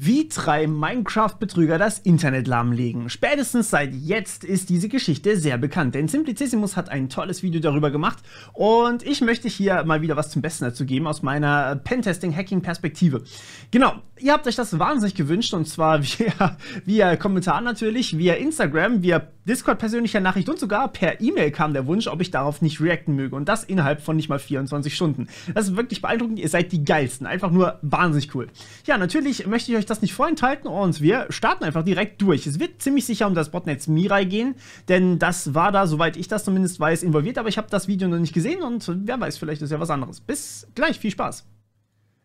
Wie 3 Minecraft-Betrüger das Internet lahmlegen. Spätestens seit jetzt ist diese Geschichte sehr bekannt, denn Simplicissimus hat ein tolles Video darüber gemacht und ich möchte hier mal wieder was zum Besten dazu geben aus meiner Pentesting-Hacking-Perspektive. Genau, ihr habt euch das wahnsinnig gewünscht und zwar via Kommentar natürlich, via Instagram, via Discord persönlicher Nachricht und sogar per E-Mail kam der Wunsch, ob ich darauf nicht reacten möge und das innerhalb von nicht mal 24 Stunden. Das ist wirklich beeindruckend, ihr seid die Geilsten, einfach nur wahnsinnig cool. Ja, natürlich möchte ich euch das nicht vorenthalten und wir starten einfach direkt durch. Es wird ziemlich sicher um das Botnetz Mirai gehen, denn das war da, soweit ich das zumindest weiß, involviert, aber ich habe das Video noch nicht gesehen und wer weiß, vielleicht ist ja was anderes. Bis gleich, viel Spaß.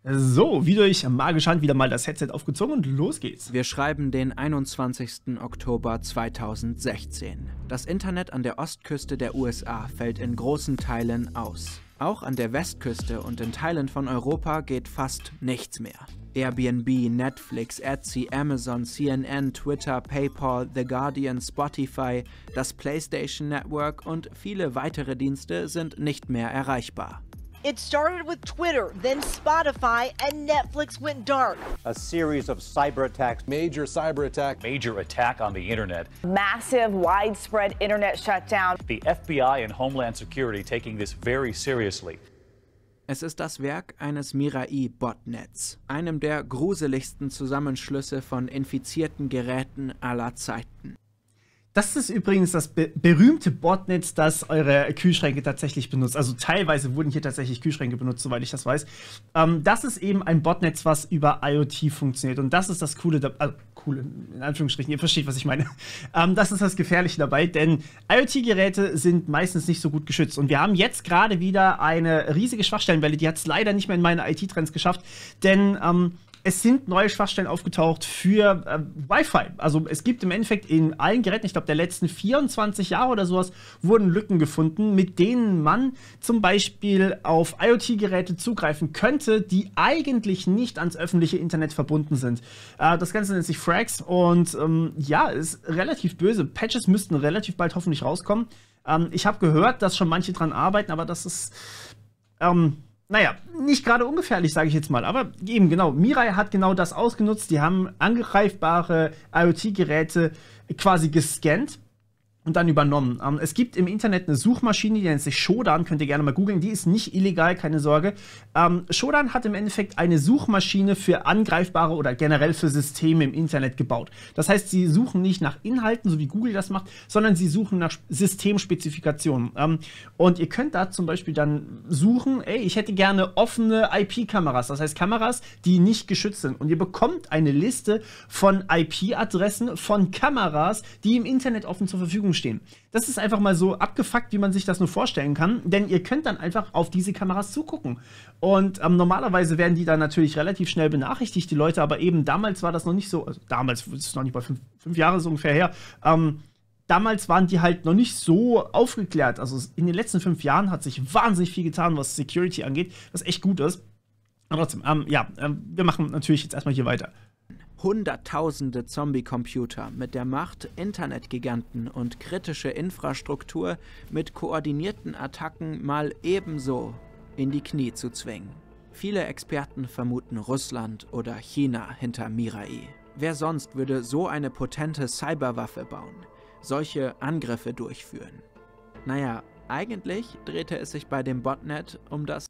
So, wie durch magische Hand wieder mal das Headset aufgezogen und los geht's. Wir schreiben den 21. Oktober 2016. Das Internet an der Ostküste der USA fällt in großen Teilen aus. Auch an der Westküste und in Teilen von Europa geht fast nichts mehr. Airbnb, Netflix, Etsy, Amazon, CNN, Twitter, PayPal, The Guardian, Spotify, das PlayStation Network und viele weitere Dienste sind nicht mehr erreichbar. It started with Twitter, then Spotify, and Netflix went dark. A series of cyber attacks. Major cyber attack. Major attack on the internet. Massive, widespread internet shutdown. The FBI and Homeland Security taking this very seriously. Es ist das Werk eines Mirai-Botnets, einem der gruseligsten Zusammenschlüsse von infizierten Geräten aller Zeiten. Das ist übrigens das berühmte Botnet, das eure Kühlschränke tatsächlich benutzt. Also teilweise wurden hier tatsächlich Kühlschränke benutzt, soweit ich das weiß. Das ist eben ein Botnet, was über IoT funktioniert. Und das ist das Coole, coole, in Anführungsstrichen, ihr versteht, was ich meine. Das ist das Gefährliche dabei, denn IoT-Geräte sind meistens nicht so gut geschützt. Und wir haben jetzt gerade wieder eine riesige Schwachstellenwelle, die hat es leider nicht mehr in meine IT-Trends geschafft, denn es sind neue Schwachstellen aufgetaucht für Wi-Fi. Also es gibt im Endeffekt in allen Geräten, ich glaube der letzten 24 Jahre oder sowas, wurden Lücken gefunden, mit denen man zum Beispiel auf IoT-Geräte zugreifen könnte, die eigentlich nicht ans öffentliche Internet verbunden sind. Das Ganze nennt sich Frags und ja, ist relativ böse. Patches müssten relativ bald hoffentlich rauskommen. Ich habe gehört, dass schon manche dran arbeiten, aber das ist naja, nicht gerade ungefährlich, sage ich jetzt mal, aber eben genau, Mirai hat genau das ausgenutzt, die haben angreifbare IoT-Geräte quasi gescannt und dann übernommen. Es gibt im Internet eine Suchmaschine, die nennt sich Shodan, könnt ihr gerne mal googeln, die ist nicht illegal, keine Sorge. Shodan hat im Endeffekt eine Suchmaschine für angreifbare oder generell für Systeme im Internet gebaut. Das heißt, sie suchen nicht nach Inhalten, so wie Google das macht, sondern sie suchen nach Systemspezifikationen. Und ihr könnt da zum Beispiel dann suchen, ey, ich hätte gerne offene IP-Kameras, das heißt Kameras, die nicht geschützt sind. Und ihr bekommt eine Liste von IP-Adressen von Kameras, die im Internet offen zur Verfügung stehen. Das ist einfach mal so abgefuckt, wie man sich das nur vorstellen kann, denn ihr könnt dann einfach auf diese Kameras zugucken. Und normalerweise werden die dann natürlich relativ schnell benachrichtigt, die Leute, aber eben damals war das noch nicht so, also damals, das ist noch nicht mal fünf Jahre so ungefähr her, damals waren die halt noch nicht so aufgeklärt. Also in den letzten 5 Jahren hat sich wahnsinnig viel getan, was Security angeht, was echt gut ist. Aber trotzdem, wir machen natürlich jetzt erstmal hier weiter. Hunderttausende Zombie-Computer mit der Macht, Internetgiganten und kritische Infrastruktur mit koordinierten Attacken mal ebenso in die Knie zu zwingen. Viele Experten vermuten Russland oder China hinter Mirai. Wer sonst würde so eine potente Cyberwaffe bauen, solche Angriffe durchführen? Naja, eigentlich drehte es sich bei dem Botnet um das.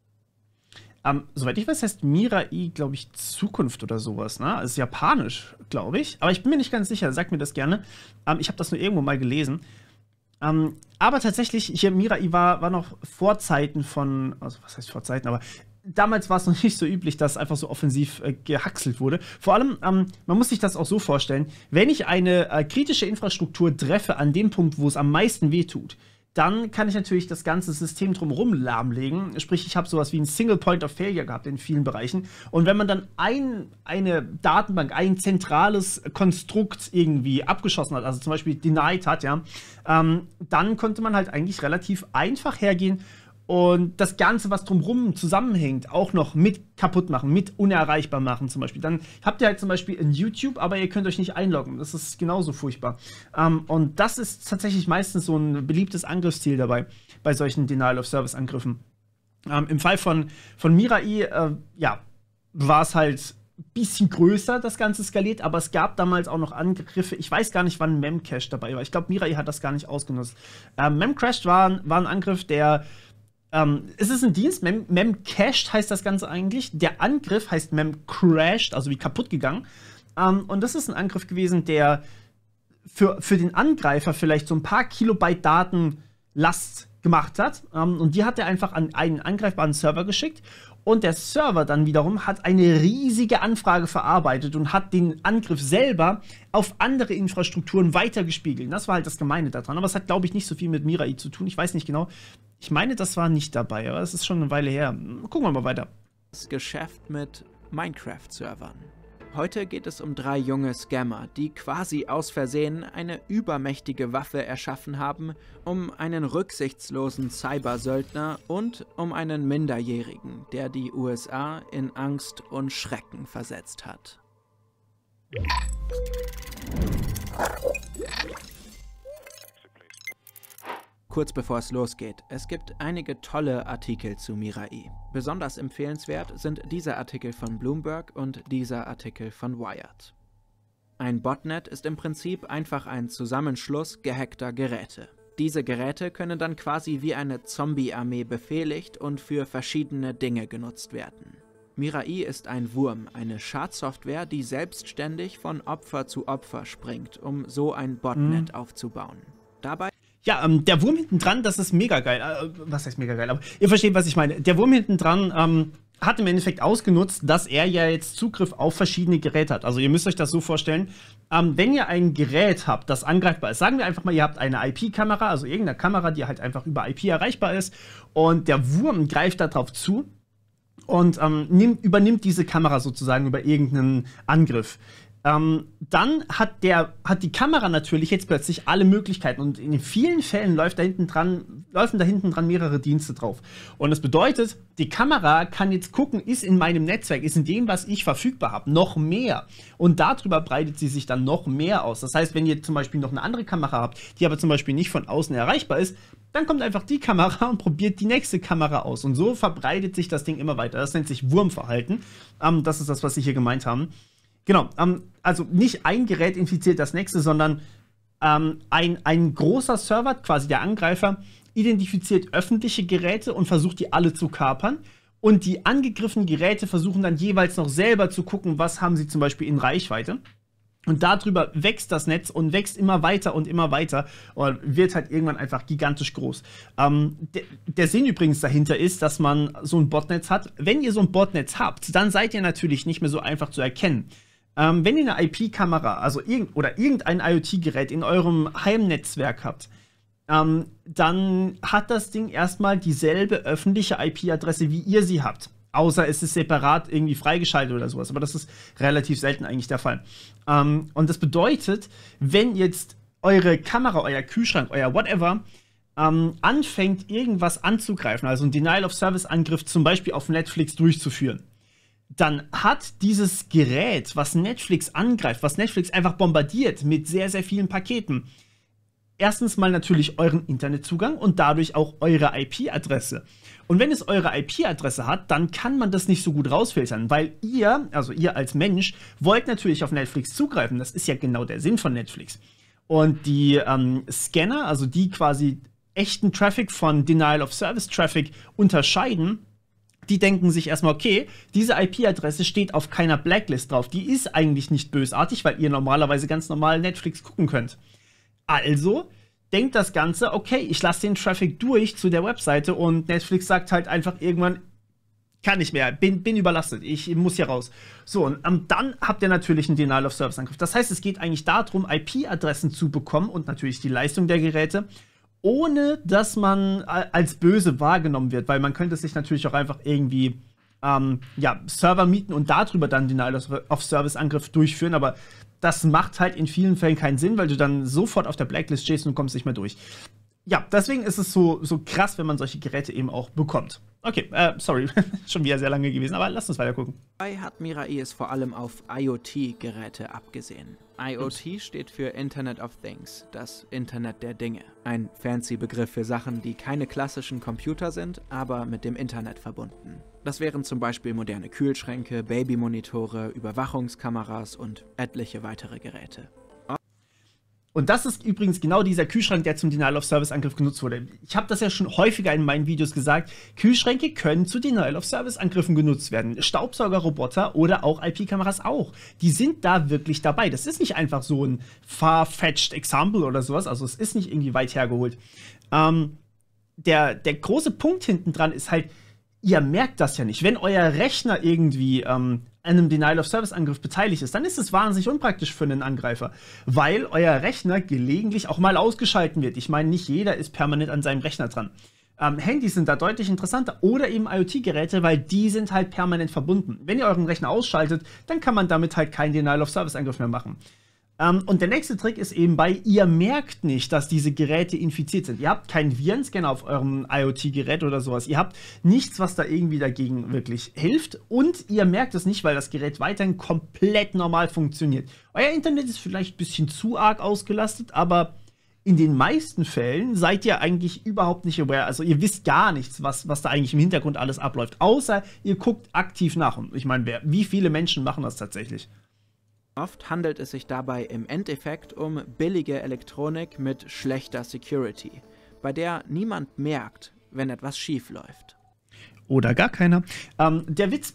Soweit ich weiß, heißt Mirai, glaube ich, Zukunft oder sowas, ne? Das ist japanisch, glaube ich. Aber ich bin mir nicht ganz sicher, sagt mir das gerne. Ich habe das nur irgendwo mal gelesen. Aber tatsächlich, hier Mirai war noch vor Zeiten von, also was heißt vor Zeiten, aber damals war es noch nicht so üblich, dass einfach so offensiv gehackselt wurde. Vor allem, man muss sich das auch so vorstellen, wenn ich eine kritische Infrastruktur treffe an dem Punkt, wo es am meisten wehtut, dann kann ich natürlich das ganze System drumherum lahmlegen. Sprich, ich habe sowas wie ein Single Point of Failure gehabt in vielen Bereichen. Und wenn man dann eine Datenbank, ein zentrales Konstrukt irgendwie abgeschossen hat, also zum Beispiel denied hat, ja, dann konnte man halt eigentlich relativ einfach hergehen und das Ganze, was drumherum zusammenhängt, auch noch mit kaputt machen, mit unerreichbar machen zum Beispiel. Dann habt ihr halt zum Beispiel ein YouTube, aber ihr könnt euch nicht einloggen. Das ist genauso furchtbar. Und das ist tatsächlich meistens so ein beliebtes Angriffsziel dabei, bei solchen Denial-of-Service-Angriffen. Im Fall von Mirai, war es halt bisschen größer das Ganze skaliert, aber es gab damals auch noch Angriffe. Ich weiß gar nicht, wann Memcache dabei war. Ich glaube, Mirai hat das gar nicht ausgenutzt. Memcache war ein Angriff, der es ist ein Dienst, Memcached heißt das Ganze eigentlich. Der Angriff heißt Memcrashed, also wie kaputt gegangen. Und das ist ein Angriff gewesen, der für den Angreifer vielleicht so ein paar Kilobyte Datenlast gemacht hat. Und die hat er einfach an einen angreifbaren Server geschickt. Und der Server dann wiederum hat eine riesige Anfrage verarbeitet und hat den Angriff selber auf andere Infrastrukturen weitergespiegelt. Das war halt das Gemeine daran. Aber es hat, glaube ich, nicht so viel mit Mirai zu tun. Ich weiß nicht genau. Ich meine, das war nicht dabei, aber es ist schon eine Weile her. Gucken wir mal weiter. Das Geschäft mit Minecraft-Servern. Heute geht es um 3 junge Scammer, die quasi aus Versehen eine übermächtige Waffe erschaffen haben, um einen rücksichtslosen Cybersöldner und um einen Minderjährigen, der die USA in Angst und Schrecken versetzt hat. Kurz bevor es losgeht, es gibt einige tolle Artikel zu Mirai. Besonders empfehlenswert sind dieser Artikel von Bloomberg und dieser Artikel von Wired. Ein Botnet ist im Prinzip einfach ein Zusammenschluss gehackter Geräte. Diese Geräte können dann quasi wie eine Zombie-Armee befehligt und für verschiedene Dinge genutzt werden. Mirai ist ein Wurm, eine Schadsoftware, die selbstständig von Opfer zu Opfer springt, um so ein Botnet aufzubauen. Dabei Ja, der Wurm hinten dran, das ist mega geil. Was heißt mega geil? Aber ihr versteht, was ich meine. Der Wurm hinten dran hat im Endeffekt ausgenutzt, dass er ja jetzt Zugriff auf verschiedene Geräte hat. Also ihr müsst euch das so vorstellen, wenn ihr ein Gerät habt, das angreifbar ist, sagen wir einfach mal, ihr habt eine IP-Kamera, also irgendeine Kamera, die halt einfach über IP erreichbar ist, und der Wurm greift darauf zu und übernimmt diese Kamera sozusagen über irgendeinen Angriff. Dann hat die Kamera natürlich jetzt plötzlich alle Möglichkeiten, und in vielen Fällen laufen da hinten dran mehrere Dienste drauf. Und das bedeutet, die Kamera kann jetzt gucken, ist in meinem Netzwerk, ist in dem, was ich verfügbar habe, noch mehr. Und darüber breitet sie sich dann noch mehr aus. Das heißt, wenn ihr zum Beispiel noch eine andere Kamera habt, die aber zum Beispiel nicht von außen erreichbar ist, dann kommt einfach die Kamera und probiert die nächste Kamera aus. Und so verbreitet sich das Ding immer weiter. Das nennt sich Wurmverhalten. Das ist das, was sie hier gemeint haben. Genau, also nicht ein Gerät infiziert das nächste, sondern ein großer Server, quasi der Angreifer, identifiziert öffentliche Geräte und versucht, die alle zu kapern. Und die angegriffenen Geräte versuchen dann jeweils noch selber zu gucken, was haben sie zum Beispiel in Reichweite. Und darüber wächst das Netz und wächst immer weiter und wird halt irgendwann einfach gigantisch groß. Der Sinn übrigens dahinter ist, dass man so ein Botnetz hat. Wenn ihr so ein Botnetz habt, dann seid ihr natürlich nicht mehr so einfach zu erkennen. Wenn ihr eine IP-Kamera, also irgendein IoT-Gerät in eurem Heimnetzwerk habt, dann hat das Ding erstmal dieselbe öffentliche IP-Adresse, wie ihr sie habt. Außer es ist separat irgendwie freigeschaltet oder sowas. Aber das ist relativ selten eigentlich der Fall. Und das bedeutet, wenn jetzt eure Kamera, euer Kühlschrank, euer whatever, anfängt, irgendwas anzugreifen, also einen Denial-of-Service-Angriff zum Beispiel auf Netflix durchzuführen, dann hat dieses Gerät, was Netflix angreift, was Netflix einfach bombardiert mit sehr, sehr vielen Paketen, erstens mal natürlich euren Internetzugang und dadurch auch eure IP-Adresse. Und wenn es eure IP-Adresse hat, dann kann man das nicht so gut rausfiltern, weil ihr als Mensch, wollt natürlich auf Netflix zugreifen. Das ist ja genau der Sinn von Netflix. Und die Scanner, also die quasi echten Traffic von Denial-of-Service-Traffic unterscheiden, die denken sich erstmal, okay, diese IP-Adresse steht auf keiner Blacklist drauf. Die ist eigentlich nicht bösartig, weil ihr normalerweise ganz normal Netflix gucken könnt. Also denkt das Ganze, okay, ich lasse den Traffic durch zu der Webseite, und Netflix sagt halt einfach irgendwann, kann nicht mehr, bin überlastet, ich muss hier raus. So, und dann habt ihr natürlich einen Denial-of-Service-Angriff. Das heißt, es geht eigentlich darum, IP-Adressen zu bekommen und natürlich die Leistung der Geräte, ohne dass man als böse wahrgenommen wird, weil man könnte sich natürlich auch einfach irgendwie Server mieten und darüber dann Denial-of-Service-Angriff durchführen, aber das macht halt in vielen Fällen keinen Sinn, weil du dann sofort auf der Blacklist stehst und kommst nicht mehr durch. ja, deswegen ist es so krass, wenn man solche Geräte eben auch bekommt. Okay, sorry, schon wieder sehr lange gewesen, aber lasst uns weiter gucken. Dabei hat Mirai es vor allem auf IoT-Geräte abgesehen. IoT steht für Internet of Things, das Internet der Dinge. Ein fancy Begriff für Sachen, die keine klassischen Computer sind, aber mit dem Internet verbunden. Das wären zum Beispiel moderne Kühlschränke, Babymonitore, Überwachungskameras und etliche weitere Geräte. Und das ist übrigens genau dieser Kühlschrank, der zum Denial-of-Service-Angriff genutzt wurde. Ich habe das ja schon häufiger in meinen Videos gesagt. Kühlschränke können zu Denial-of-Service-Angriffen genutzt werden. Staubsaugerroboter oder auch IP-Kameras auch. Die sind da wirklich dabei. Das ist nicht einfach so ein far-fetched Example oder sowas. Also es ist nicht irgendwie weit hergeholt. Der große Punkt hinten dran ist halt, ihr merkt das ja nicht. Wenn euer Rechner irgendwie einem Denial-of-Service-Angriff beteiligt ist, dann ist es wahnsinnig unpraktisch für einen Angreifer, weil euer Rechner gelegentlich auch mal ausgeschalten wird. Ich meine, nicht jeder ist permanent an seinem Rechner dran. Handys sind da deutlich interessanter oder eben IoT-Geräte, weil die sind halt permanent verbunden. Wenn ihr euren Rechner ausschaltet, dann kann man damit halt keinen Denial-of-Service-Angriff mehr machen. Und der nächste Trick ist eben ihr merkt nicht, dass diese Geräte infiziert sind. Ihr habt keinen Virenscanner auf eurem IoT-Gerät oder sowas. Ihr habt nichts, was da irgendwie dagegen wirklich hilft. Und ihr merkt es nicht, weil das Gerät weiterhin komplett normal funktioniert. Euer Internet ist vielleicht ein bisschen zu arg ausgelastet, aber in den meisten Fällen seid ihr eigentlich überhaupt nicht aware. Also ihr wisst gar nichts, was da eigentlich im Hintergrund alles abläuft. Außer ihr guckt aktiv nach. Und ich meine, wie viele Menschen machen das tatsächlich? Oft handelt es sich dabei im Endeffekt um billige Elektronik mit schlechter Security, bei der niemand merkt, wenn etwas schief läuft. Oder gar keiner. Der Witz,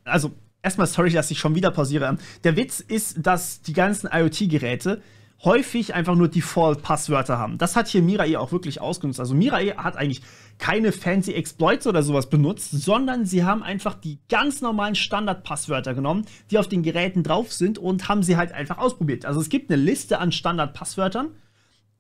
also erstmal sorry, dass ich schon wieder pausiere. Der Witz ist, dass die ganzen IoT-Geräte häufig einfach nur Default-Passwörter haben. Das hat hier Mirai auch wirklich ausgenutzt. Also Mirai hat eigentlich keine fancy Exploits oder sowas benutzt, sondern sie haben einfach die ganz normalen Standard-Passwörter genommen, die auf den Geräten drauf sind und haben sie halt einfach ausprobiert. Also es gibt eine Liste an Standard-Passwörtern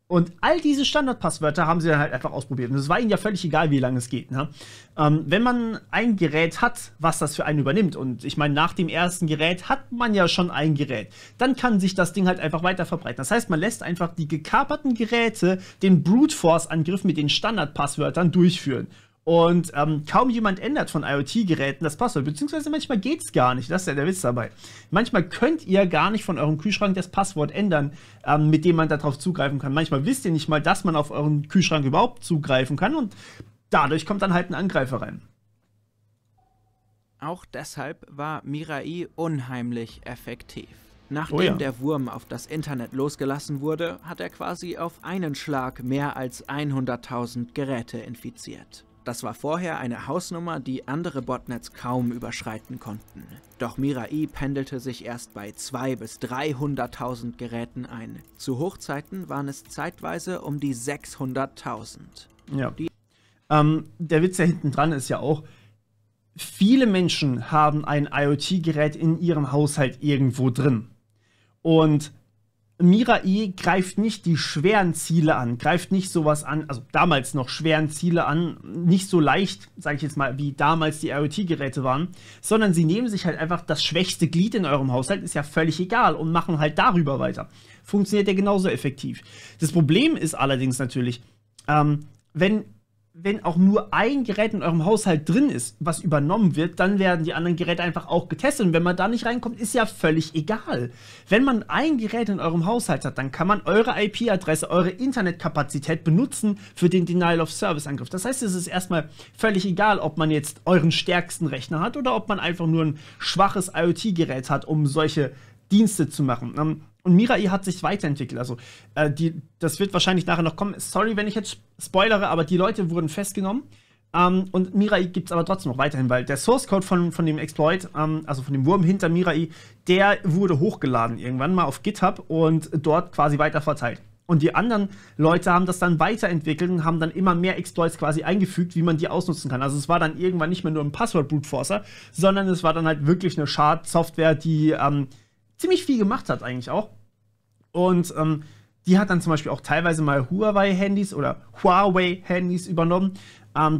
und all diese Standardpasswörter haben sie dann halt einfach ausprobiert. Und es war ihnen ja völlig egal, wie lange es geht. Ne? Wenn man ein Gerät hat, was das für einen übernimmt, und ich meine, nach dem ersten Gerät hat man ja schon ein Gerät, dann kann sich das Ding halt einfach weiter verbreiten. Das heißt, man lässt einfach die gekaperten Geräte den Brute-Force-Angriff mit den Standardpasswörtern durchführen. Und kaum jemand ändert von IoT-Geräten das Passwort, beziehungsweise manchmal geht es gar nicht, das ist ja der Witz dabei. Manchmal könnt ihr gar nicht von eurem Kühlschrank das Passwort ändern, mit dem man darauf zugreifen kann. Manchmal wisst ihr nicht mal, dass man auf euren Kühlschrank überhaupt zugreifen kann und dadurch kommt dann halt ein Angreifer rein. Auch deshalb war Mirai unheimlich effektiv. Nachdem der Wurm auf das Internet losgelassen wurde, hat er quasi auf einen Schlag mehr als 100.000 Geräte infiziert. Das war vorher eine Hausnummer, die andere Botnets kaum überschreiten konnten. Doch Mirai pendelte sich erst bei 200.000 bis 300.000 Geräten ein. Zu Hochzeiten waren es zeitweise um die 600.000. Ja. Der Witz da hinten dran ist ja auch, viele Menschen haben ein IoT-Gerät in ihrem Haushalt irgendwo drin. Und Mirai greift nicht die schweren Ziele an, greift nicht sowas an, also damals noch schweren Ziele an, nicht so leicht, sage ich jetzt mal, wie damals die IoT-Geräte waren, sondern sie nehmen sich halt einfach das schwächste Glied in eurem Haushalt, ist ja völlig egal, und machen halt darüber weiter. Funktioniert ja genauso effektiv. Das Problem ist allerdings natürlich, wenn auch nur ein Gerät in eurem Haushalt drin ist, was übernommen wird, dann werden die anderen Geräte einfach auch getestet. Und wenn man da nicht reinkommt, ist ja völlig egal. Wenn man ein Gerät in eurem Haushalt hat, dann kann man eure IP-Adresse, eure Internetkapazität benutzen für den Denial-of-Service-Angriff. Das heißt, es ist erstmal völlig egal, ob man jetzt euren stärksten Rechner hat oder ob man einfach nur ein schwaches IoT-Gerät hat, um solche Dienste zu machen. Und Mirai hat sich weiterentwickelt. Also, das wird wahrscheinlich nachher noch kommen. Sorry, wenn ich jetzt spoilere, aber die Leute wurden festgenommen. Und Mirai gibt es aber trotzdem noch weiterhin, weil der Source Code von dem Exploit, also von dem Wurm hinter Mirai, der wurde hochgeladen irgendwann mal auf GitHub und dort quasi weiter verteilt. Und die anderen Leute haben das dann weiterentwickelt und haben dann immer mehr Exploits quasi eingefügt, wie man die ausnutzen kann. Also es war dann irgendwann nicht mehr nur ein Passwort-Brute-Forcer, sondern es war dann halt wirklich eine Schadsoftware, die ziemlich viel gemacht hat eigentlich auch. Und die hat dann zum Beispiel auch teilweise mal Huawei-Handys übernommen.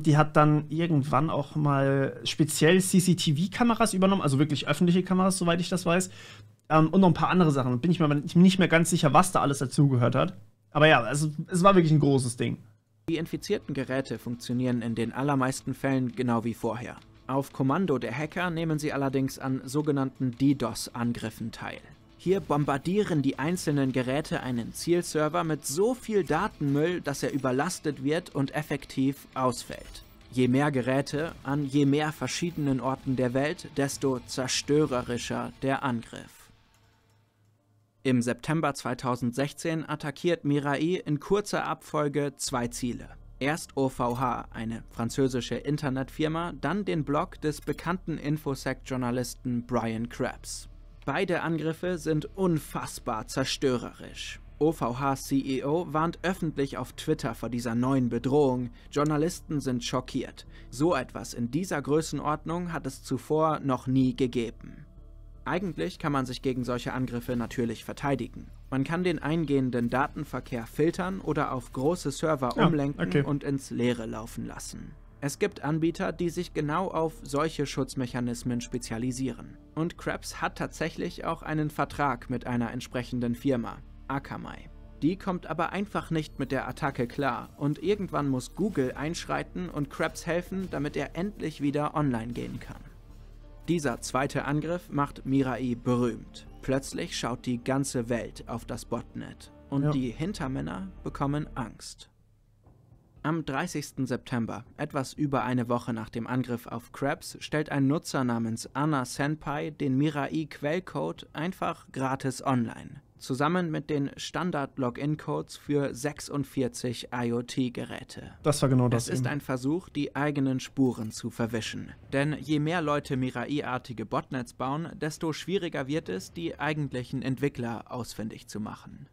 Die hat dann irgendwann auch mal speziell CCTV-Kameras übernommen, also wirklich öffentliche Kameras, soweit ich das weiß. Und noch ein paar andere Sachen. Bin ich mir nicht mehr ganz sicher, was da alles dazugehört hat. Aber ja, also, es war wirklich ein großes Ding. Die infizierten Geräte funktionieren in den allermeisten Fällen genau wie vorher. Auf Kommando der Hacker nehmen sie allerdings an sogenannten DDoS-Angriffen teil. Hier bombardieren die einzelnen Geräte einen Zielserver mit so viel Datenmüll, dass er überlastet wird und effektiv ausfällt. Je mehr Geräte an je mehr verschiedenen Orten der Welt, desto zerstörerischer der Angriff. Im September 2016 attackiert Mirai in kurzer Abfolge 2 Ziele. Erst OVH, eine französische Internetfirma, dann den Blog des bekannten Infosec-Journalisten Brian Krebs. Beide Angriffe sind unfassbar zerstörerisch. OVH-CEO warnt öffentlich auf Twitter vor dieser neuen Bedrohung. Journalisten sind schockiert. So etwas in dieser Größenordnung hat es zuvor noch nie gegeben. Eigentlich kann man sich gegen solche Angriffe natürlich verteidigen. Man kann den eingehenden Datenverkehr filtern oder auf große Server umlenken und ins Leere laufen lassen. Es gibt Anbieter, die sich genau auf solche Schutzmechanismen spezialisieren. Und Krebs hat tatsächlich auch einen Vertrag mit einer entsprechenden Firma, Akamai. Die kommt aber einfach nicht mit der Attacke klar und irgendwann muss Google einschreiten und Krebs helfen, damit er endlich wieder online gehen kann. Dieser zweite Angriff macht Mirai berühmt. Plötzlich schaut die ganze Welt auf das Botnet und die Hintermänner bekommen Angst. Am 30. September, etwas über eine Woche nach dem Angriff auf Krebs, stellt ein Nutzer namens Anna Senpai den Mirai-Quellcode einfach gratis online, zusammen mit den Standard-Login-Codes für 46 IoT-Geräte. Das war genau das. Es ist ein Versuch, die eigenen Spuren zu verwischen. Denn je mehr Leute Mirai-artige Botnets bauen, desto schwieriger wird es, die eigentlichen Entwickler ausfindig zu machen.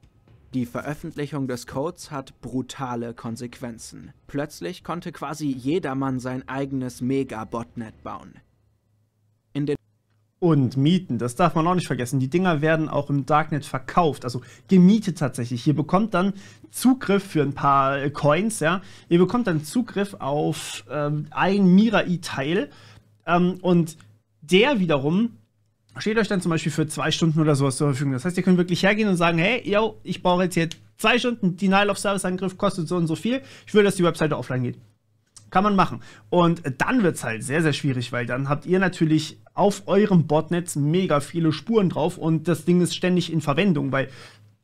Die Veröffentlichung des Codes hat brutale Konsequenzen. Plötzlich konnte quasi jedermann sein eigenes Mega-Botnet bauen. Und Mieten, das darf man auch nicht vergessen. Die Dinger werden auch im Darknet verkauft, also gemietet tatsächlich. Ihr bekommt dann Zugriff für ein paar Coins, ja. Ihr bekommt dann Zugriff auf ein Mirai-Teil und der wiederum steht euch dann zum Beispiel für 2 Stunden oder sowas zur Verfügung. Das heißt, ihr könnt wirklich hergehen und sagen, hey, yo, ich brauche jetzt hier 2 Stunden, Denial-of-Service-Angriff kostet so und so viel. Ich will, dass die Webseite offline geht. Kann man machen. Und dann wird es halt sehr, sehr schwierig, weil dann habt ihr natürlich auf eurem Botnet mega viele Spuren drauf und das Ding ist ständig in Verwendung, weil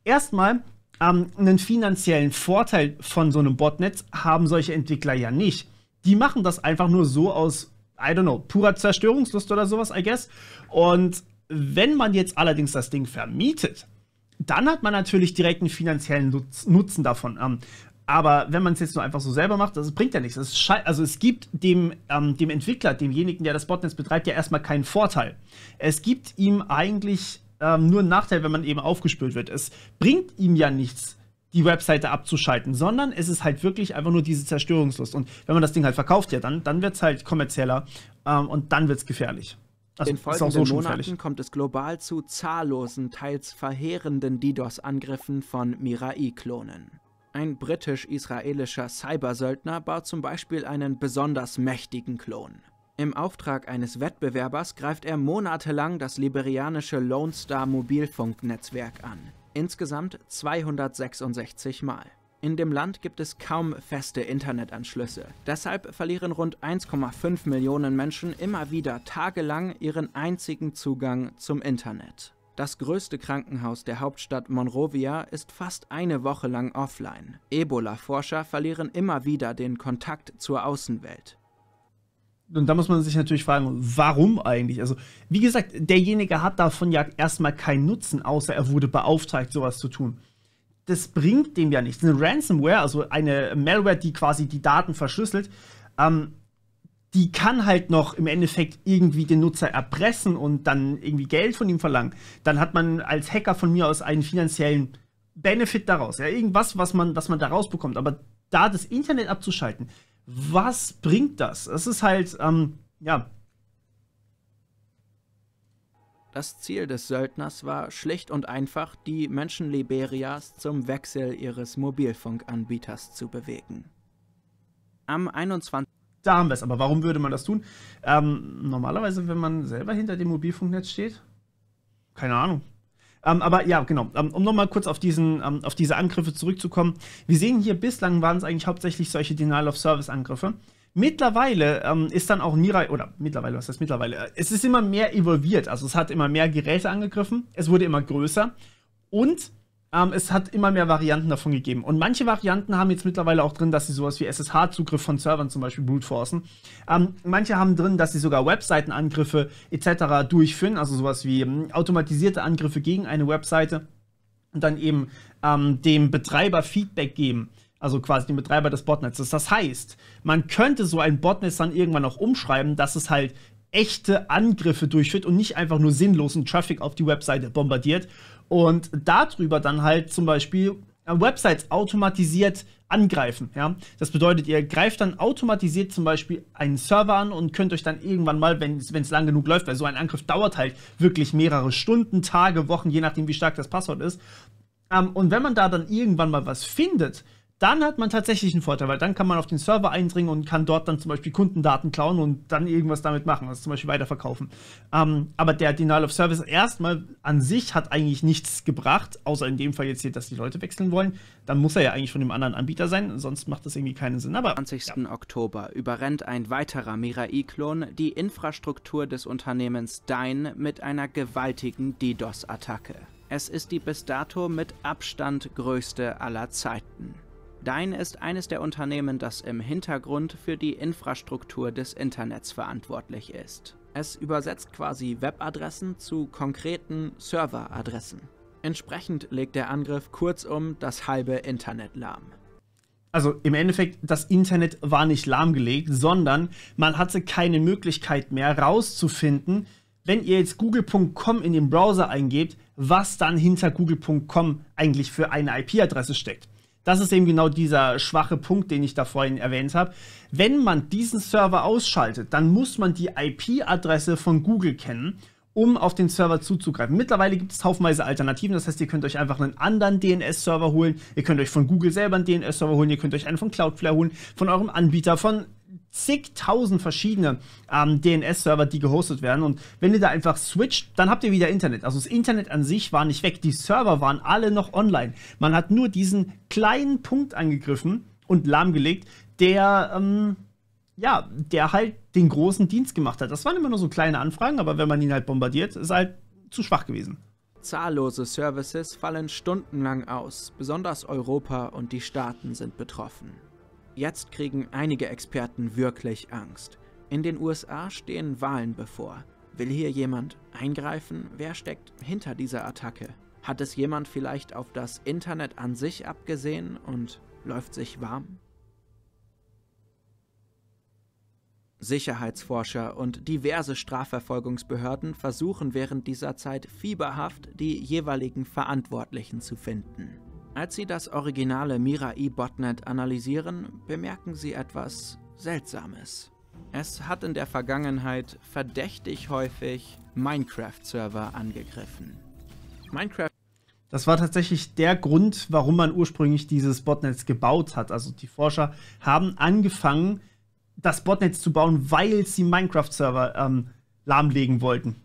erstmal einen finanziellen Vorteil von so einem Botnet haben solche Entwickler ja nicht. Die machen das einfach nur so aus, I don't know, purer Zerstörungslust oder sowas, I guess. Und wenn man jetzt allerdings das Ding vermietet, dann hat man natürlich direkt einen finanziellen Nutzen davon. Aber wenn man es jetzt nur einfach so selber macht, das bringt ja nichts. Das ist also es gibt dem Entwickler, demjenigen, der das Botnet betreibt, ja erstmal keinen Vorteil. Es gibt ihm eigentlich nur einen Nachteil, wenn man eben aufgespült wird. Es bringt ihm ja nichts, die Webseite abzuschalten, sondern es ist halt wirklich einfach nur diese Zerstörungslust. Und wenn man das Ding halt verkauft, ja, dann wird es halt kommerzieller und dann wird es gefährlich. Also, in den folgenden Monaten kommt es global zu zahllosen, teils verheerenden DDoS-Angriffen von Mirai-Klonen. Ein britisch-israelischer Cybersöldner baut zum Beispiel einen besonders mächtigen Klon. Im Auftrag eines Wettbewerbers greift er monatelang das liberianische Lone Star Mobilfunknetzwerk an. Insgesamt 266 Mal. In dem Land gibt es kaum feste Internetanschlüsse. Deshalb verlieren rund 1,5 Millionen Menschen immer wieder tagelang ihren einzigen Zugang zum Internet. Das größte Krankenhaus der Hauptstadt Monrovia ist fast eine Woche lang offline. Ebola-Forscher verlieren immer wieder den Kontakt zur Außenwelt. Und da muss man sich natürlich fragen, warum eigentlich? Also, wie gesagt, derjenige hat davon ja erstmal keinen Nutzen, außer er wurde beauftragt, sowas zu tun. Das bringt dem ja nichts. Eine Ransomware, also eine Malware, die quasi die Daten verschlüsselt, die kann halt noch im Endeffekt irgendwie den Nutzer erpressen und dann irgendwie Geld von ihm verlangen. Dann hat man als Hacker von mir aus einen finanziellen Benefit daraus. Ja, irgendwas, was man da rausbekommt. Aber da das Internet abzuschalten, was bringt das? Es ist halt, ja. Das Ziel des Söldners war schlicht und einfach, die Menschen Liberias zum Wechsel ihres Mobilfunkanbieters zu bewegen. Am 21. Da haben wir es. Aber warum würde man das tun? Normalerweise, wenn man selber hinter dem Mobilfunknetz steht? Keine Ahnung. Aber ja, genau, um nochmal kurz auf diese Angriffe zurückzukommen. Wir sehen hier, bislang waren es eigentlich hauptsächlich solche Denial-of-Service-Angriffe. Mittlerweile ist dann auch was heißt mittlerweile? Es ist immer mehr evolviert, also es hat immer mehr Geräte angegriffen, es wurde immer größer und es hat immer mehr Varianten davon gegeben. Und manche Varianten haben jetzt mittlerweile auch drin, dass sie sowas wie SSH-Zugriff von Servern zum Beispiel brute-forcen. Manche haben drin, dass sie sogar Webseitenangriffe etc. durchführen, also sowas wie automatisierte Angriffe gegen eine Webseite und dann eben dem Betreiber Feedback geben. Also quasi dem Betreiber des Botnetzes. Das heißt, man könnte so ein Botnetz dann irgendwann auch umschreiben, dass es halt echte Angriffe durchführt und nicht einfach nur sinnlosen Traffic auf die Webseite bombardiert und darüber dann halt zum Beispiel Websites automatisiert angreifen. Ja? Das bedeutet, ihr greift dann automatisiert zum Beispiel einen Server an und könnt euch dann irgendwann mal, wenn es lang genug läuft, weil so ein Angriff dauert halt wirklich mehrere Stunden, Tage, Wochen, je nachdem wie stark das Passwort ist. Und wenn man da dann irgendwann mal was findet, dann hat man tatsächlich einen Vorteil, weil dann kann man auf den Server eindringen und kann dort dann zum Beispiel Kundendaten klauen und dann irgendwas damit machen, also zum Beispiel weiterverkaufen. Aber der Denial of Service erstmal an sich hat eigentlich nichts gebracht, außer in dem Fall jetzt hier, dass die Leute wechseln wollen. Dann muss er ja eigentlich von dem anderen Anbieter sein, sonst macht das irgendwie keinen Sinn. Aber, am 20. Oktober überrennt ein weiterer Mirai-Klon die Infrastruktur des Unternehmens Dyn mit einer gewaltigen DDoS-Attacke. Es ist die bis dato mit Abstand größte aller Zeiten. Dyn ist eines der Unternehmen, das im Hintergrund für die Infrastruktur des Internets verantwortlich ist. Es übersetzt quasi Webadressen zu konkreten Serveradressen. Entsprechend legt der Angriff kurzum das halbe Internet lahm. Also im Endeffekt, das Internet war nicht lahmgelegt, sondern man hatte keine Möglichkeit mehr rauszufinden, wenn ihr jetzt google.com in den Browser eingebt, was dann hinter google.com eigentlich für eine IP-Adresse steckt. Das ist eben genau dieser schwache Punkt, den ich da vorhin erwähnt habe. Wenn man diesen Server ausschaltet, dann muss man die IP-Adresse von Google kennen, um auf den Server zuzugreifen. Mittlerweile gibt es haufenweise Alternativen, das heißt, ihr könnt euch einfach einen anderen DNS-Server holen, ihr könnt euch von Google selber einen DNS-Server holen, ihr könnt euch einen von Cloudflare holen, von eurem Anbieter, von zigtausend verschiedene DNS-Server, die gehostet werden. Und wenn ihr da einfach switcht, dann habt ihr wieder Internet. Also das Internet an sich war nicht weg. Die Server waren alle noch online. Man hat nur diesen kleinen Punkt angegriffen und lahmgelegt, der halt den großen Dienst gemacht hat. Das waren immer nur so kleine Anfragen, aber wenn man ihn halt bombardiert, ist er halt zu schwach gewesen. Zahllose Services fallen stundenlang aus. Besonders Europa und die Staaten sind betroffen. Jetzt kriegen einige Experten wirklich Angst. In den USA stehen Wahlen bevor. Will hier jemand eingreifen? Wer steckt hinter dieser Attacke? Hat es jemand vielleicht auf das Internet an sich abgesehen und läuft sich warm? Sicherheitsforscher und diverse Strafverfolgungsbehörden versuchen während dieser Zeit fieberhaft, die jeweiligen Verantwortlichen zu finden. Als sie das originale Mirai-Botnet analysieren, bemerken sie etwas Seltsames. Es hat in der Vergangenheit verdächtig häufig Minecraft-Server angegriffen. Das war tatsächlich der Grund, warum man ursprünglich dieses Botnetz gebaut hat. Also die Forscher haben angefangen, das Botnetz zu bauen, weil sie Minecraft-Server lahmlegen wollten.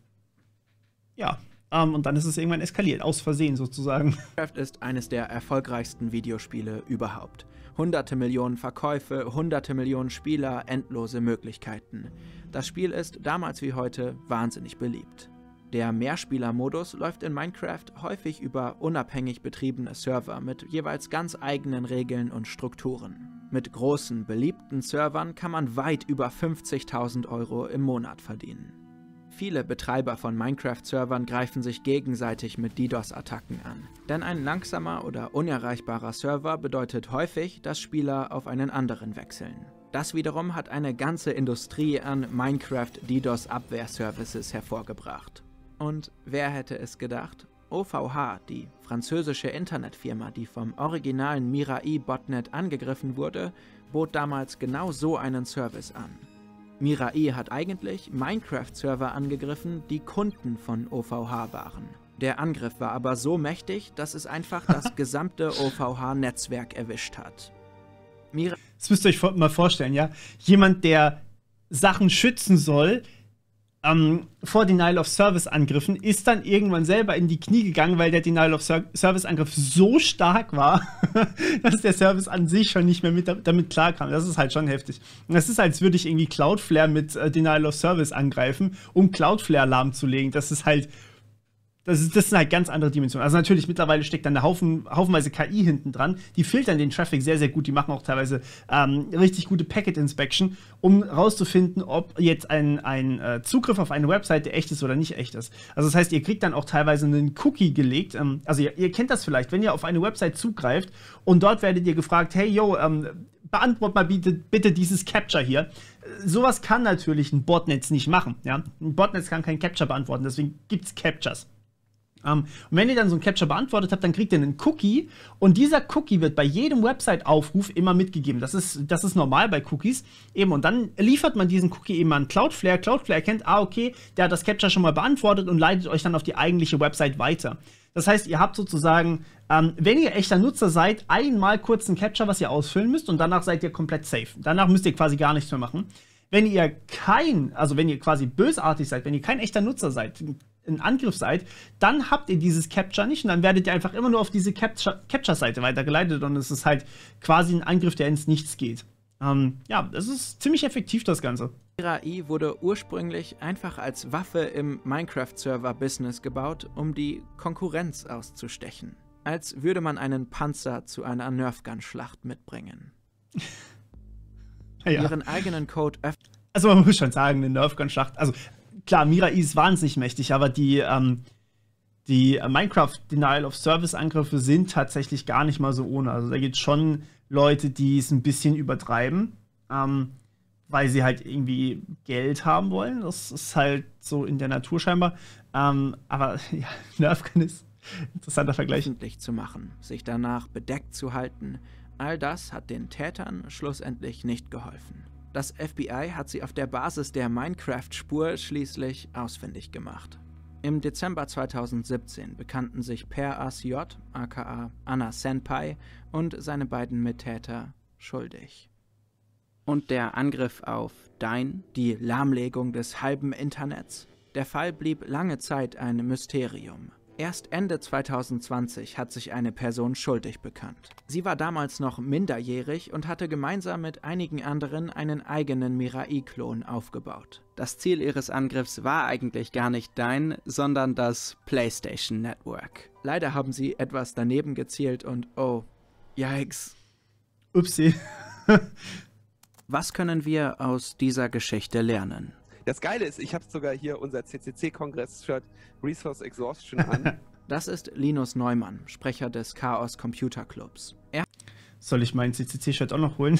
Ja. Und dann ist es irgendwann eskaliert, aus Versehen sozusagen. Minecraft ist eines der erfolgreichsten Videospiele überhaupt. Hunderte Millionen Verkäufe, hunderte Millionen Spieler, endlose Möglichkeiten. Das Spiel ist damals wie heute wahnsinnig beliebt. Der Mehrspieler-Modus läuft in Minecraft häufig über unabhängig betriebene Server mit jeweils ganz eigenen Regeln und Strukturen. Mit großen, beliebten Servern kann man weit über 50.000 € im Monat verdienen. Viele Betreiber von Minecraft-Servern greifen sich gegenseitig mit DDoS-Attacken an. Denn ein langsamer oder unerreichbarer Server bedeutet häufig, dass Spieler auf einen anderen wechseln. Das wiederum hat eine ganze Industrie an Minecraft-DDoS-Abwehr-Services hervorgebracht. Und wer hätte es gedacht? OVH, die französische Internetfirma, die vom originalen Mirai-Botnet angegriffen wurde, bot damals genau so einen Service an. Mirai hat eigentlich Minecraft-Server angegriffen, die Kunden von OVH waren. Der Angriff war aber so mächtig, dass es einfach das gesamte OVH-Netzwerk erwischt hat. Das müsst ihr euch mal vorstellen, ja? Jemand, der Sachen schützen soll, vor Denial-of-Service-Angriffen, ist dann irgendwann selber in die Knie gegangen, weil der Denial-of-Service-Angriff so stark war, dass der Service an sich schon nicht mehr damit klarkam. Das ist halt schon heftig. Und das ist, als würde ich irgendwie Cloudflare mit Denial-of-Service angreifen, um Cloudflare lahmzulegen. Das ist halt Das sind halt ganz andere Dimensionen. Also natürlich, mittlerweile steckt dann eine haufenweise KI hinten dran. Die filtern den Traffic sehr, sehr gut. Die machen auch teilweise richtig gute Packet Inspection, um rauszufinden, ob jetzt ein Zugriff auf eine Webseite echt ist oder nicht echt ist. Also das heißt, ihr kriegt dann auch teilweise einen Cookie gelegt. Also ihr kennt das vielleicht, wenn ihr auf eine Website zugreift und dort werdet ihr gefragt, hey, yo, beantwort mal bitte dieses Captcha hier. Sowas kann natürlich ein Botnetz nicht machen. Ja? Ein Botnetz kann kein Captcha beantworten, deswegen gibt es Captchas. Und wenn ihr dann so ein Captcha beantwortet habt, dann kriegt ihr einen Cookie und dieser Cookie wird bei jedem Website-Aufruf immer mitgegeben. Das ist normal bei Cookies. Eben, und dann liefert man diesen Cookie eben an Cloudflare. Cloudflare erkennt, okay, der hat das Captcha schon mal beantwortet und leitet euch dann auf die eigentliche Website weiter. Das heißt, ihr habt sozusagen, wenn ihr echter Nutzer seid, einmal kurz ein Captcha, was ihr ausfüllen müsst und danach seid ihr komplett safe. Danach müsst ihr quasi gar nichts mehr machen. Wenn ihr quasi bösartig seid, wenn ihr kein echter Nutzer seid, ein Angriff seid, dann habt ihr dieses Captcha nicht und dann werdet ihr einfach immer nur auf diese Captcha-Seite weitergeleitet und es ist halt quasi ein Angriff, der ins Nichts geht. Ja, es ist ziemlich effektiv, das Ganze. Mirai wurde ursprünglich einfach als Waffe im Minecraft-Server-Business gebaut, um die Konkurrenz auszustechen. Als würde man einen Panzer zu einer Nerfgun-Schlacht mitbringen. Ja. Ihren eigenen Code öffnen. Also man muss schon sagen, eine Nerfgun-Schlacht, also klar, Mirai ist wahnsinnig mächtig, aber die Minecraft-Denial-of-Service-Angriffe sind tatsächlich gar nicht mal so ohne. Also da gibt es schon Leute, die es ein bisschen übertreiben, weil sie halt irgendwie Geld haben wollen. Das ist halt so in der Natur scheinbar. Aber ja, Nerfgun ist ein interessanter Vergleich. Öffentlich zu machen, sich danach bedeckt zu halten, all das hat den Tätern schlussendlich nicht geholfen. Das FBI hat sie auf der Basis der Minecraft-Spur schließlich ausfindig gemacht. Im Dezember 2017 bekannten sich Per ASJ, aka Anna Senpai, und seine beiden Mittäter schuldig. Und der Angriff auf Dyn, die Lahmlegung des halben Internets? Der Fall blieb lange Zeit ein Mysterium. Erst Ende 2020 hat sich eine Person schuldig bekannt. Sie war damals noch minderjährig und hatte gemeinsam mit einigen anderen einen eigenen Mirai-Klon aufgebaut. Das Ziel ihres Angriffs war eigentlich gar nicht Dyn, sondern das PlayStation Network. Leider haben sie etwas daneben gezielt und oh, yikes. Upsi. Was können wir aus dieser Geschichte lernen? Das Geile ist, ich habe sogar hier unser CCC-Kongress-Shirt Resource Exhaustion an. Das ist Linus Neumann, Sprecher des Chaos Computer Clubs. Er Soll ich meinen CCC-Shirt auch noch holen?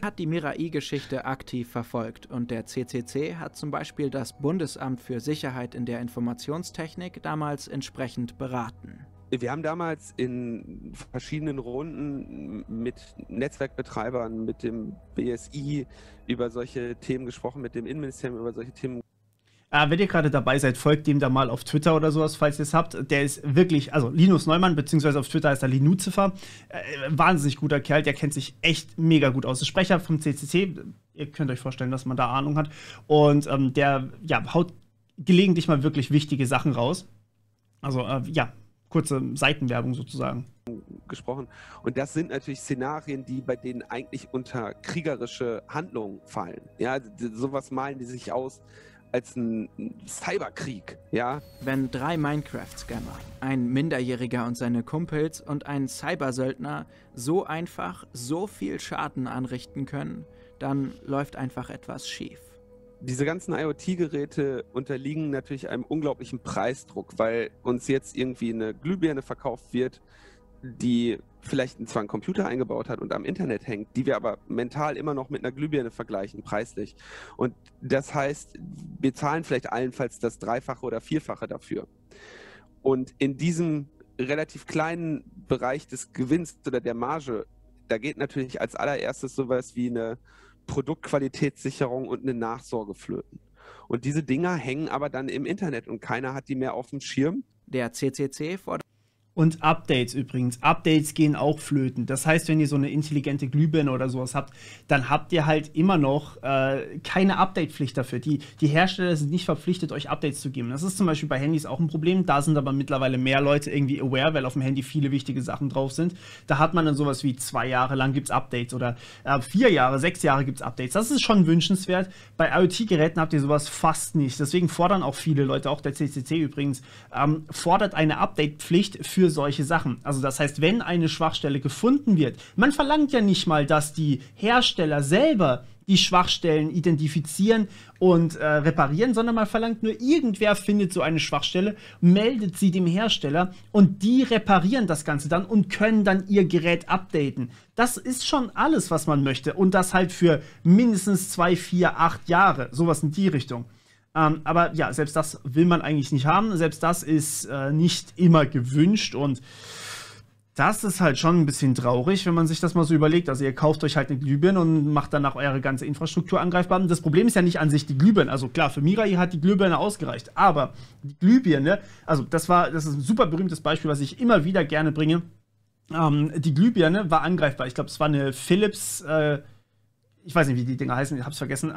hat die Mirai-Geschichte aktiv verfolgt und der CCC hat zum Beispiel das Bundesamt für Sicherheit in der Informationstechnik damals entsprechend beraten. Wir haben damals in verschiedenen Runden mit Netzwerkbetreibern, mit dem BSI über solche Themen gesprochen, mit dem Innenministerium über solche Themen. Wenn ihr gerade dabei seid, folgt dem da mal auf Twitter oder sowas, falls ihr es habt. Der ist wirklich, also Linus Neumann, beziehungsweise auf Twitter heißt er Linuzifer. Wahnsinnig guter Kerl, der kennt sich echt mega gut aus. Der Sprecher vom CCC, ihr könnt euch vorstellen, dass man da Ahnung hat. Und der haut gelegentlich mal wirklich wichtige Sachen raus. Also kurze Seitenwerbung sozusagen. Gesprochen. Und das sind natürlich Szenarien, bei denen eigentlich unter kriegerische Handlungen fallen. Ja, sowas malen die sich aus als ein Cyberkrieg, ja. Wenn 3 Minecraft-Scammer, ein Minderjähriger und seine Kumpels und ein Cybersöldner so einfach so viel Schaden anrichten können, dann läuft einfach etwas schief. Diese ganzen IoT-Geräte unterliegen natürlich einem unglaublichen Preisdruck, weil uns jetzt irgendwie eine Glühbirne verkauft wird, die vielleicht zwar einen Computer eingebaut hat und am Internet hängt, die wir aber mental immer noch mit einer Glühbirne vergleichen, preislich. Und das heißt, wir zahlen vielleicht allenfalls das Dreifache oder Vierfache dafür. Und in diesem relativ kleinen Bereich des Gewinns oder der Marge, da geht natürlich als allererstes sowas wie eine Produktqualitätssicherung und eine Nachsorge flöten. Und diese Dinger hängen aber dann im Internet und keiner hat die mehr auf dem Schirm. Der CCC fordert Und Updates übrigens. Updates gehen auch flöten. Das heißt, wenn ihr so eine intelligente Glühbirne oder sowas habt, dann habt ihr halt immer noch keine Update-Pflicht dafür. Die Hersteller sind nicht verpflichtet, euch Updates zu geben. Das ist zum Beispiel bei Handys auch ein Problem. Da sind aber mittlerweile mehr Leute irgendwie aware, weil auf dem Handy viele wichtige Sachen drauf sind. Da hat man dann sowas wie 2 Jahre lang gibt's Updates oder 4 Jahre, 6 Jahre gibt's Updates. Das ist schon wünschenswert. Bei IoT-Geräten habt ihr sowas fast nicht. Deswegen fordern auch viele Leute, auch der CCC übrigens, fordert eine Update-Pflicht für solche Sachen. Also das heißt, wenn eine Schwachstelle gefunden wird, man verlangt ja nicht mal, dass die Hersteller selber die Schwachstellen identifizieren und reparieren, sondern man verlangt nur, irgendwer findet so eine Schwachstelle, meldet sie dem Hersteller und die reparieren das Ganze dann und können dann ihr Gerät updaten. Das ist schon alles, was man möchte und das halt für mindestens 2, 4, 8 Jahre, sowas in die Richtung. Aber ja, selbst das will man eigentlich nicht haben. Selbst das ist nicht immer gewünscht und das ist halt schon ein bisschen traurig, wenn man sich das mal so überlegt. Also ihr kauft euch halt eine Glühbirne und macht danach eure ganze Infrastruktur angreifbar. Das Problem ist ja nicht an sich die Glühbirne. Also klar, für Mirai hat die Glühbirne ausgereicht. Aber die Glühbirne, also das ist ein super berühmtes Beispiel, was ich immer wieder gerne bringe. Die Glühbirne war angreifbar. Ich glaube, es war eine Philips ich weiß nicht, wie die Dinger heißen, ich hab's vergessen.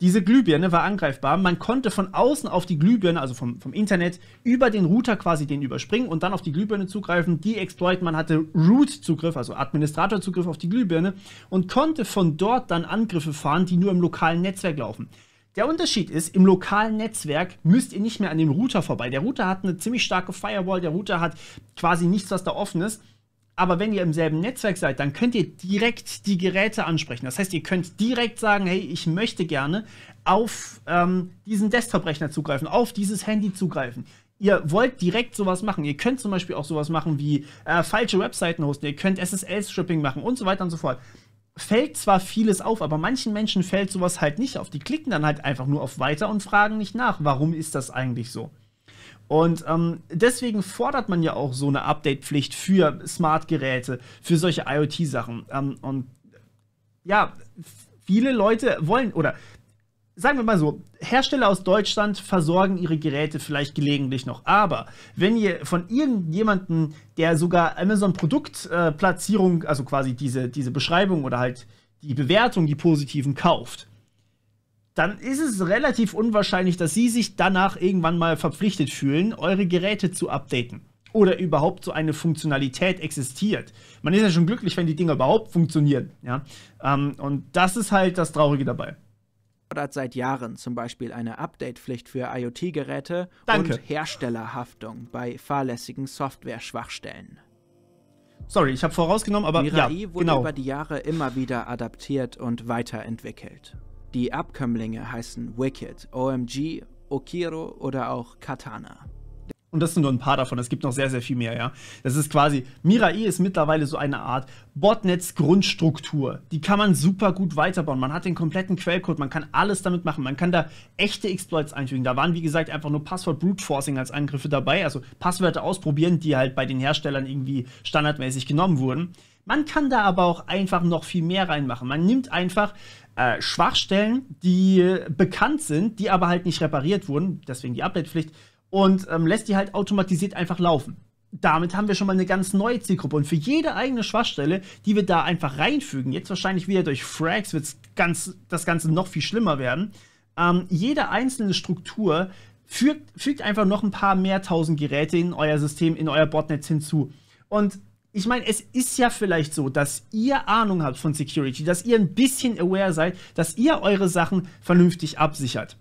Diese Glühbirne war angreifbar. Man konnte von außen auf die Glühbirne, also vom Internet, über den Router quasi den überspringen und dann auf die Glühbirne zugreifen. Die exploiten, man hatte Root-Zugriff, also Administrator-Zugriff auf die Glühbirne und konnte von dort dann Angriffe fahren, die nur im lokalen Netzwerk laufen. Der Unterschied ist, im lokalen Netzwerk müsst ihr nicht mehr an dem Router vorbei. Der Router hat eine ziemlich starke Firewall, der Router hat quasi nichts, was da offen ist. Aber wenn ihr im selben Netzwerk seid, dann könnt ihr direkt die Geräte ansprechen. Das heißt, ihr könnt direkt sagen, hey, ich möchte gerne auf diesen Desktop-Rechner zugreifen, auf dieses Handy zugreifen. Ihr wollt direkt sowas machen. Ihr könnt zum Beispiel auch sowas machen wie falsche Webseiten hosten, ihr könnt SSL-Stripping machen und so weiter und so fort. Fällt zwar vieles auf, aber manchen Menschen fällt sowas halt nicht auf. Die klicken dann halt einfach nur auf Weiter und fragen nicht nach, warum ist das eigentlich so? Und deswegen fordert man ja auch so eine Update-Pflicht für Smart-Geräte, für solche IoT-Sachen. Und ja, viele Leute wollen, oder sagen wir mal so, Hersteller aus Deutschland versorgen ihre Geräte vielleicht gelegentlich noch. Aber wenn ihr von irgendjemandem, der sogar Amazon-Produktplatzierung, also quasi diese Beschreibung oder halt die Bewertung, die positiven kauft, dann ist es relativ unwahrscheinlich, dass sie sich danach irgendwann mal verpflichtet fühlen, eure Geräte zu updaten. Oder überhaupt so eine Funktionalität existiert. Man ist ja schon glücklich, wenn die Dinger überhaupt funktionieren. Ja? Und das ist halt das Traurige dabei. Fordert seit Jahren zum Beispiel eine Update-Pflicht für IoT-Geräte und Herstellerhaftung bei fahrlässigen Software-Schwachstellen. Sorry, ich habe vorausgenommen, aber Mirai ja, wurde über die Jahre immer wieder adaptiert und weiterentwickelt. Die Abkömmlinge heißen Wicked, OMG, Okiro oder auch Katana. Und das sind nur ein paar davon, es gibt noch sehr, sehr viel mehr, ja. Das ist quasi, Mirai ist mittlerweile so eine Art Botnetz-Grundstruktur. Die kann man super gut weiterbauen. Man hat den kompletten Quellcode, man kann alles damit machen. Man kann da echte Exploits einfügen. Da waren, wie gesagt, einfach nur Passwort-Brute-Forcing als Angriffe dabei. Also Passwörter ausprobieren, die halt bei den Herstellern irgendwie standardmäßig genommen wurden. Man kann da aber auch einfach noch viel mehr reinmachen. Man nimmt einfach Schwachstellen, die bekannt sind, die aber halt nicht repariert wurden, deswegen die Update-Pflicht, und lässt die halt automatisiert einfach laufen. Damit haben wir schon mal eine ganz neue Zielgruppe. Und für jede eigene Schwachstelle, die wir da einfach reinfügen, jetzt wahrscheinlich wieder durch Frags wird das Ganze noch viel schlimmer werden, jede einzelne Struktur fügt einfach noch ein paar mehr tausend Geräte in euer System, in euer Botnetz hinzu. Und ich meine, es ist ja vielleicht so, dass ihr Ahnung habt von Security, dass ihr ein bisschen aware seid, dass ihr eure Sachen vernünftig absichert.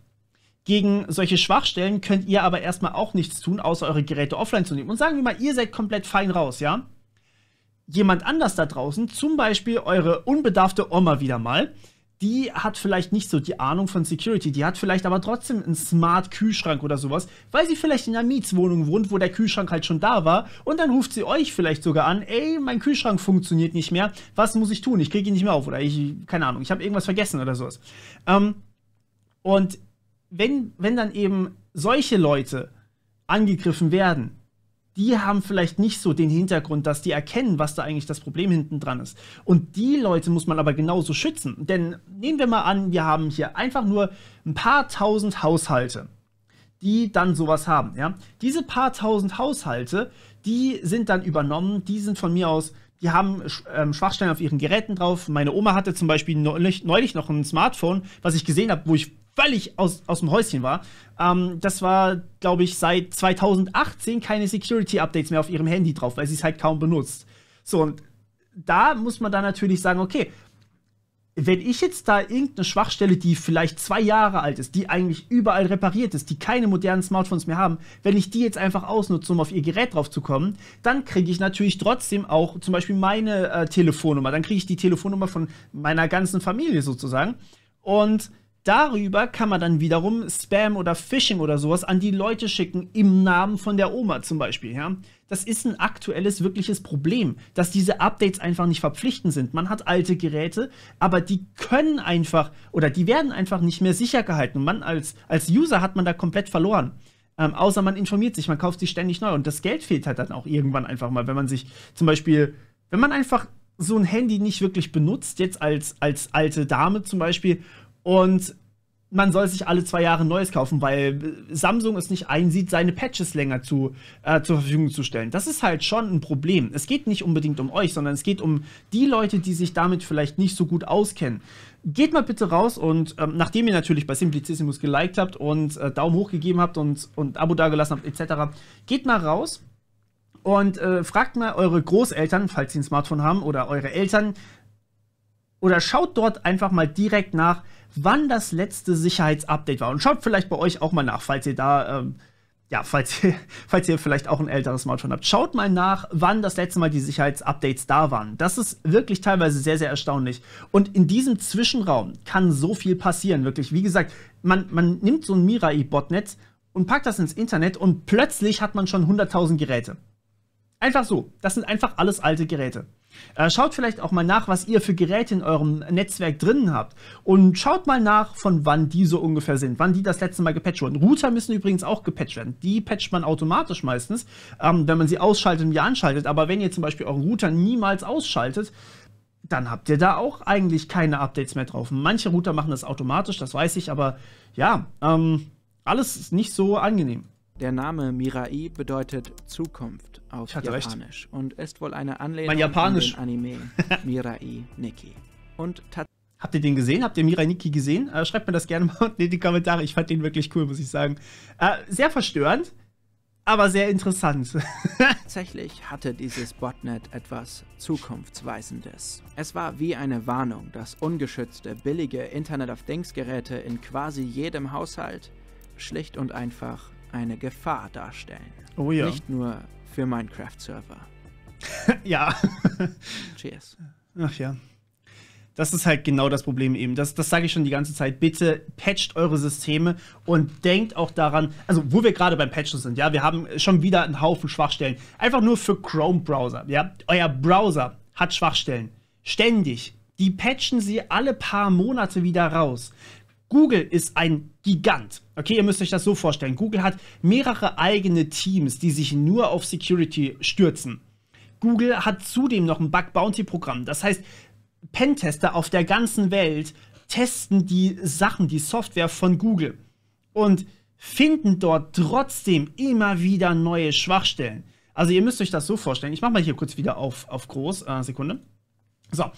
Gegen solche Schwachstellen könnt ihr aber erstmal auch nichts tun, außer eure Geräte offline zu nehmen. Und sagen wir mal, ihr seid komplett fein raus, ja? Jemand anders da draußen, zum Beispiel eure unbedarfte Oma wieder mal, die hat vielleicht nicht so die Ahnung von Security, die hat vielleicht aber trotzdem einen Smart-Kühlschrank oder sowas, weil sie vielleicht in einer Mietswohnung wohnt, wo der Kühlschrank halt schon da war, und dann ruft sie euch vielleicht sogar an, ey, mein Kühlschrank funktioniert nicht mehr, was muss ich tun? Ich kriege ihn nicht mehr auf, oder keine Ahnung, ich habe irgendwas vergessen oder sowas. Und wenn dann eben solche Leute angegriffen werden, die haben vielleicht nicht so den Hintergrund, dass die erkennen, was da eigentlich das Problem hinten dran ist. Und die Leute muss man aber genauso schützen. Denn nehmen wir mal an, wir haben hier einfach nur ein paar tausend Haushalte, die dann sowas haben. Ja? Diese paar tausend Haushalte, die sind dann übernommen, die sind von mir aus, die haben Schwachstellen auf ihren Geräten drauf. Meine Oma hatte zum Beispiel neulich noch ein Smartphone, was ich gesehen habe, wo ich völlig aus dem Häuschen war. Das war, glaube ich, seit 2018 keine Security-Updates mehr auf ihrem Handy drauf, weil sie es halt kaum benutzt. So, und da muss man dann natürlich sagen, okay, wenn ich jetzt da irgendeine Schwachstelle, die vielleicht 2 Jahre alt ist, die eigentlich überall repariert ist, die keine modernen Smartphones mehr haben, wenn ich die jetzt einfach ausnutze, um auf ihr Gerät drauf zu kommen, dann kriege ich natürlich trotzdem auch zum Beispiel meine Telefonnummer. Dann kriege ich die Telefonnummer von meiner ganzen Familie sozusagen. Und darüber kann man dann wiederum Spam oder Phishing oder sowas an die Leute schicken, im Namen von der Oma zum Beispiel. Ja? Das ist ein aktuelles, wirkliches Problem, dass diese Updates einfach nicht verpflichtend sind. Man hat alte Geräte, aber die können einfach, oder die werden einfach nicht mehr sicher gehalten. Und man als User hat man da komplett verloren. Außer man informiert sich, man kauft sich ständig neu. Und das Geld fehlt halt dann auch irgendwann einfach mal, wenn man sich zum Beispiel, wenn man einfach so ein Handy nicht wirklich benutzt, jetzt als alte Dame zum Beispiel, und man soll sich alle 2 Jahre ein neues kaufen, weil Samsung es nicht einsieht, seine Patches länger zur Verfügung zu stellen. Das ist halt schon ein Problem. Es geht nicht unbedingt um euch, sondern es geht um die Leute, die sich damit vielleicht nicht so gut auskennen. Geht mal bitte raus und nachdem ihr natürlich bei Simplicissimus geliked habt und Daumen hoch gegeben habt und Abo dagelassen habt etc., geht mal raus und fragt mal eure Großeltern, falls sie ein Smartphone haben, oder eure Eltern, oder schaut dort einfach mal direkt nach, wann das letzte Sicherheitsupdate war. Und schaut vielleicht bei euch auch mal nach, falls ihr da, falls ihr vielleicht auch ein älteres Smartphone habt. Schaut mal nach, wann das letzte Mal die Sicherheitsupdates da waren. Das ist wirklich teilweise sehr, sehr erstaunlich. Und in diesem Zwischenraum kann so viel passieren, wirklich. Wie gesagt, man nimmt so ein Mirai-Botnet und packt das ins Internet und plötzlich hat man schon 100.000 Geräte. Einfach so. Das sind einfach alles alte Geräte. Schaut vielleicht auch mal nach, was ihr für Geräte in eurem Netzwerk drinnen habt. Und schaut mal nach, von wann die so ungefähr sind, wann die das letzte Mal gepatcht wurden. Router müssen übrigens auch gepatcht werden. Die patcht man automatisch meistens, wenn man sie ausschaltet und wieder anschaltet. Aber wenn ihr zum Beispiel euren Router niemals ausschaltet, dann habt ihr da auch eigentlich keine Updates mehr drauf. Manche Router machen das automatisch, das weiß ich, aber ja, alles ist nicht so angenehm. Der Name Mirai bedeutet Zukunft auf Japanisch und ist wohl eine Anlehnung an den Anime Mirai Nikki. Und habt ihr den gesehen? Habt ihr Mirai Nikki gesehen? Schreibt mir das gerne mal in die Kommentare. Ich fand den wirklich cool, muss ich sagen. Sehr verstörend, aber sehr interessant. Tatsächlich hatte dieses Botnet etwas Zukunftsweisendes. Es war wie eine Warnung, dass ungeschützte, billige Internet of Things Geräte in quasi jedem Haushalt schlicht und einfach eine Gefahr darstellen. Oh ja. Nicht nur für Minecraft-Server. Ja. Cheers. Ach ja. Das ist halt genau das Problem eben. Das sage ich schon die ganze Zeit. Bitte patcht eure Systeme und denkt auch daran, also wo wir gerade beim Patchen sind, ja, wir haben schon wieder einen Haufen Schwachstellen. Einfach nur für Chrome-Browser, ja. Euer Browser hat Schwachstellen. Ständig. Die patchen sie alle paar Monate wieder raus. Google ist ein Gigant. Okay, ihr müsst euch das so vorstellen. Google hat mehrere eigene Teams, die sich nur auf Security stürzen. Google hat zudem noch ein Bug-Bounty-Programm. Das heißt, Pentester auf der ganzen Welt testen die Sachen, die Software von Google und finden dort trotzdem immer wieder neue Schwachstellen. Also ihr müsst euch das so vorstellen. Ich mache mal hier kurz wieder auf groß. Sekunde. So,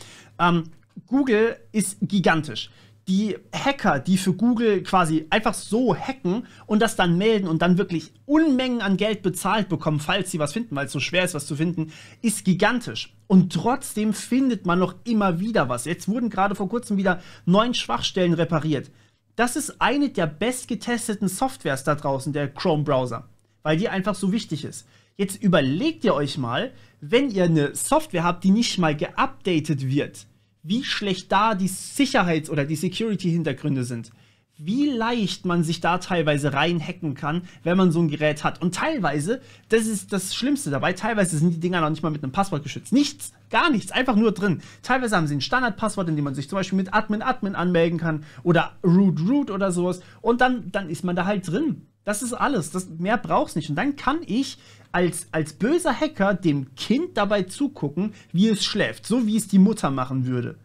Google ist gigantisch. Die Hacker, die für Google quasi einfach so hacken und das dann melden und dann wirklich Unmengen an Geld bezahlt bekommen, falls sie was finden, weil es so schwer ist, was zu finden, ist gigantisch. Und trotzdem findet man noch immer wieder was. Jetzt wurden gerade vor kurzem wieder 9 Schwachstellen repariert. Das ist eine der bestgetesteten Softwares da draußen, der Chrome-Browser, weil die einfach so wichtig ist. Jetzt überlegt ihr euch mal, wenn ihr eine Software habt, die nicht mal geupdatet wird, wie schlecht da die Sicherheits- oder die Security-Hintergründe sind. Wie leicht man sich da teilweise reinhacken kann, wenn man so ein Gerät hat. Und teilweise, das ist das Schlimmste dabei, teilweise sind die Dinger noch nicht mal mit einem Passwort geschützt. Nichts, gar nichts, einfach nur drin. Teilweise haben sie ein Standardpasswort, in dem man sich zum Beispiel mit Admin anmelden kann oder root oder sowas. Und dann ist man da halt drin. Das ist alles. Mehr braucht's nicht. Und dann kann ich als böser Hacker dem Kind dabei zugucken, wie es schläft. So wie es die Mutter machen würde.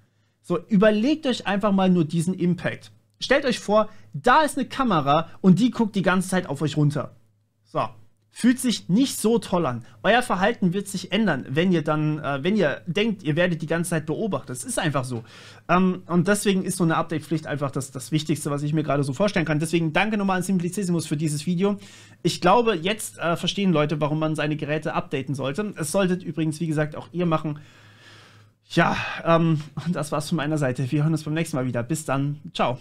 So, überlegt euch einfach mal nur diesen Impact. Stellt euch vor, da ist eine Kamera und die guckt die ganze Zeit auf euch runter. So, Fühlt sich nicht so toll an. Euer Verhalten wird sich ändern, wenn ihr dann, wenn ihr denkt, ihr werdet die ganze Zeit beobachtet. Das ist einfach so. Und deswegen ist so eine Update-Pflicht einfach das Wichtigste, was ich mir gerade so vorstellen kann. Deswegen danke nochmal an Simplicissimus für dieses Video. Ich glaube, jetzt verstehen Leute, warum man seine Geräte updaten sollte. Es solltet übrigens, wie gesagt, auch ihr machen. Ja, und das war's von meiner Seite. Wir hören uns beim nächsten Mal wieder. Bis dann. Ciao.